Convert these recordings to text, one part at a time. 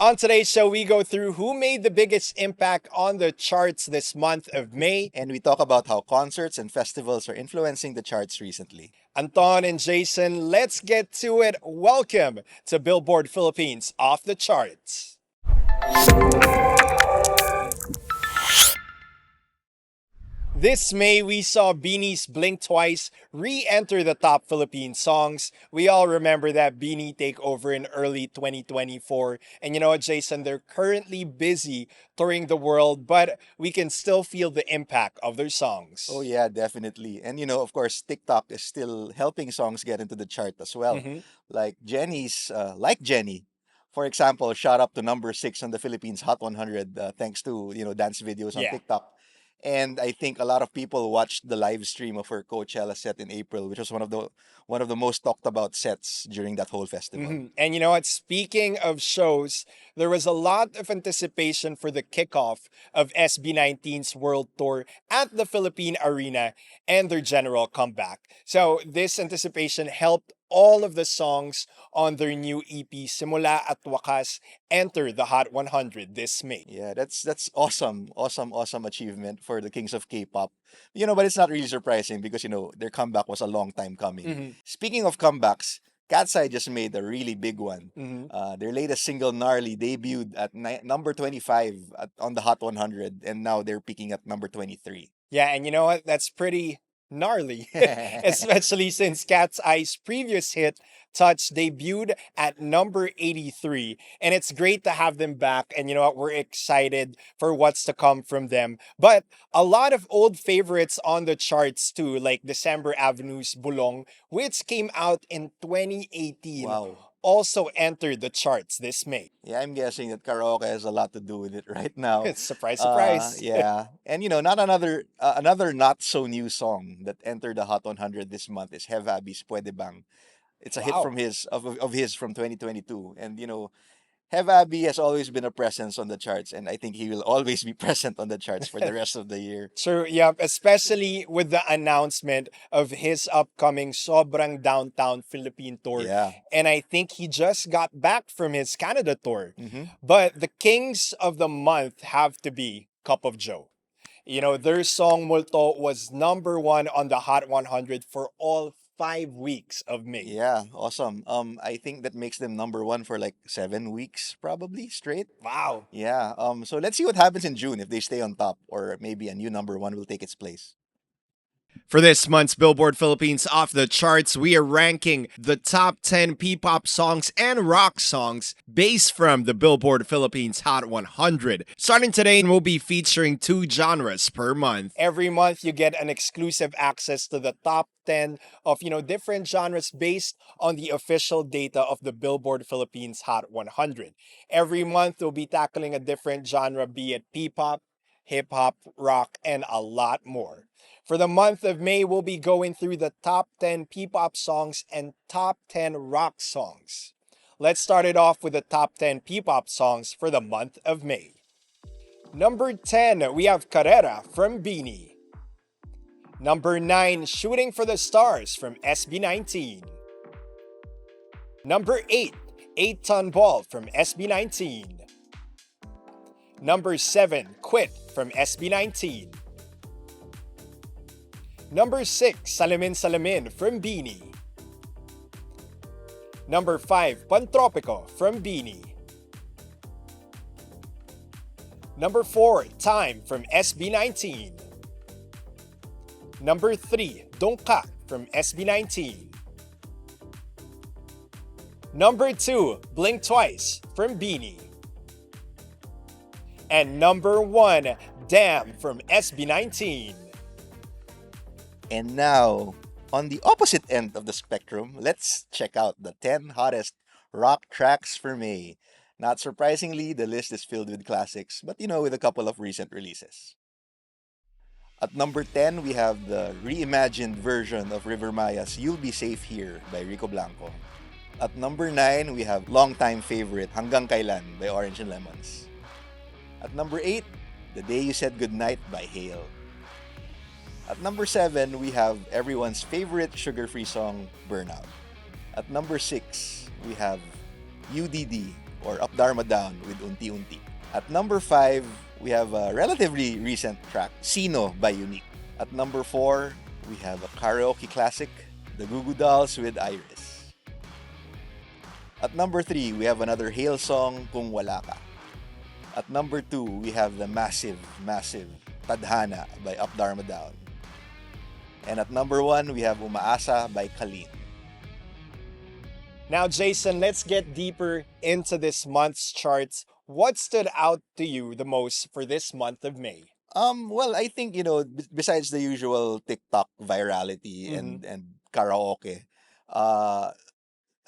On today's show, we go through who made the biggest impact on the charts this month of May. And we talk about how concerts and festivals are influencing the charts recently. Anton and Jason, let's get to it. Welcome to Billboard Philippines Off the Charts. This May, we saw Beanie's Blink Twice re-enter the top Philippine songs. We all remember that Beanie takeover in early 2024. And you know what, Jason? They're currently busy touring the world, but we can still feel the impact of their songs. Oh, yeah, definitely. And, of course, TikTok is still helping songs get into the chart as well. Mhm. Like Jenny. For example, shot up to number 6 on the Philippines Hot 100 thanks to, dance videos on Yeah. TikTok. And I think a lot of people watched the live stream of her Coachella set in April, which was one of the most talked about sets during that whole festival. And you know what? Speaking of shows, there was a lot of anticipation for the kickoff of SB19's world tour at the Philippine Arena and their general comeback. So this anticipation helped all of the songs on their new EP Simula at Wakas enter the Hot 100 this May. Yeah, that's awesome achievement for the Kings of K-pop. But it's not really surprising because their comeback was a long time coming. Mhm. Speaking of comebacks, Cat's Eye just made a really big one. Mhm. Their latest single "Gnarly" debuted at number 25 on the Hot 100, and now they're peaking at number 23. Yeah, and you know what? That's pretty gnarly, especially since Cat's Eye's previous hit, Touch, debuted at number 83. And it's great to have them back. And you know what? We're excited for what's to come from them. But a lot of old favorites on the charts too, like December Avenue's Bulong, which came out in 2018. Wow. Also entered the charts this May. Yeah, I'm guessing that karaoke has a lot to do with it right now. Surprise, surprise. Yeah, and not another not so new song that entered the Hot 100 this month is Hev Abby's Pwede Bang. It's a hit Wow. from his from 2022, and Hev Abby has always been a presence on the charts, and I think he will always be present on the charts for the rest of the year. True, yeah, especially with the announcement of his upcoming Sobrang Downtown Philippine tour. Yeah. And I think he just got back from his Canada tour. hmm But the kings of the month have to be Cup of Joe. Their song Multo was number 1 on the Hot 100 for all 5 weeks of May. Yeah, awesome. I think that makes them number 1 for like 7 weeks, probably straight. Wow. Yeah. So let's see what happens in June if they stay on top, or maybe a new number 1 will take its place. For this month's Billboard Philippines Off the Charts, we are ranking the top 10 P-pop songs and rock songs based from the Billboard Philippines Hot 100. Starting today, we'll be featuring 2 genres per month. Every month, you get an exclusive access to the top 10 of, different genres based on the official data of the Billboard Philippines Hot 100. Every month, we'll be tackling a different genre, be it P-pop, hip-hop, rock, and a lot more. For the month of May, we'll be going through the top 10 P-pop songs and top 10 rock songs. Let's start it off with the top 10 P-pop songs for the month of May. Number 10, we have Carrera from Beanie. Number 9, Shooting for the Stars from SB19. Number 8, 8-Ton Ball from SB19. Number 7, Quit from SB19. Number 6, Salamin Salamin from Beanie. Number 5, Pantropico from Beanie. Number 4, Time from SB19. Number 3, Dongka from SB19. Number 2, Blink Twice from Beanie. And number 1, Damn from SB19. And now, on the opposite end of the spectrum, let's check out the 10 hottest rock tracks for May. Not surprisingly, the list is filled with classics, but with a couple of recent releases. At number 10, we have the reimagined version of River Maya's You'll Be Safe Here by Rico Blanco. At number 9, we have longtime favorite Hanggang Kailan by Orange and Lemons. At number 8, The Day You Said Goodnight by Hale. At number 7, we have everyone's favorite sugar-free song, Burnout. At number 6, we have UDD or Up Dharma Down with Unti Unti. At number 5, we have a relatively recent track, Sino by Unique. At number 4, we have a karaoke classic, The Goo Goo Dolls with Iris. At number 3, we have another Hail song, Kung Wala Ka. At number 2, we have the massive Tadhana by Up Dharma Down. And at number 1, we have Umaasa by Kalin. Now, Jason, let's get deeper into this month's charts. What stood out to you the most for this month of May? Well, I think, besides the usual TikTok virality Mhm. and karaoke, uh,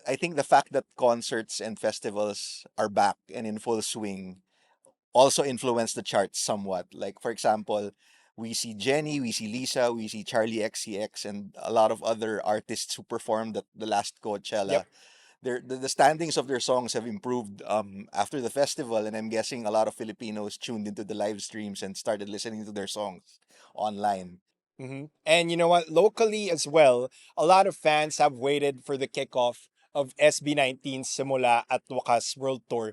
I think the fact that concerts and festivals are back and in full swing also influenced the charts somewhat. Like, for example, we see Jenny, we see Lisa, we see Charlie XCX, and a lot of other artists who performed at the last Coachella. Yep. The standings of their songs have improved after the festival, and I'm guessing a lot of Filipinos tuned into the live streams and started listening to their songs online. And you know what? Locally as well, a lot of fans have waited for the kickoff of SB19's Simula at Wakas World Tour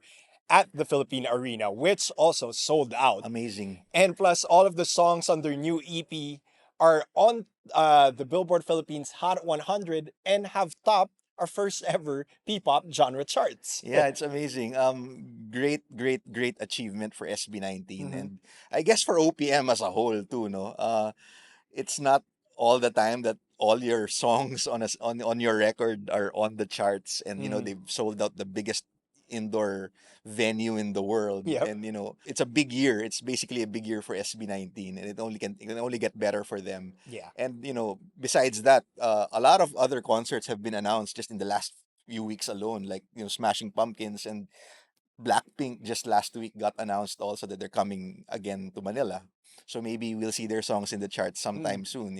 at the Philippine Arena, which also sold out. Amazing. And plus, all of the songs on their new EP are on the Billboard Philippines Hot 100 and have topped our first ever P-pop genre charts. Yeah, it's amazing. Great achievement for SB19, Mhm. and I guess for OPM as a whole too. No, it's not all the time that all your songs on your record are on the charts, and Mhm. they've sold out the biggest indoor venue in the world, Yep. and it's a big year. It's basically a big year for SB19, and it can only get better for them. Yeah. And besides that, a lot of other concerts have been announced just in the last few weeks alone, like Smashing Pumpkins and Blackpink just last week got announced also that they're coming again to Manila. So maybe we'll see their songs in the charts Mm. sometime soon,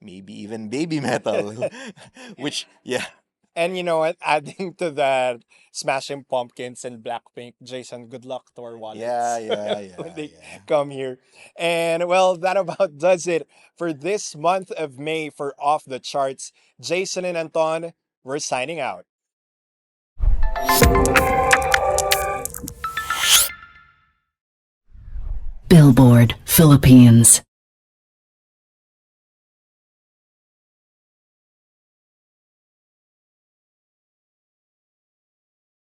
maybe even Baby Metal, which, yeah, And you know what? Adding to that, Smashing Pumpkins and Blackpink, Jason, good luck to our yeah, wallets yeah, when yeah, they yeah. come here. And well, that about does it for this month of May for Off the Charts. Jason and Anton, we're signing out. Billboard Philippines.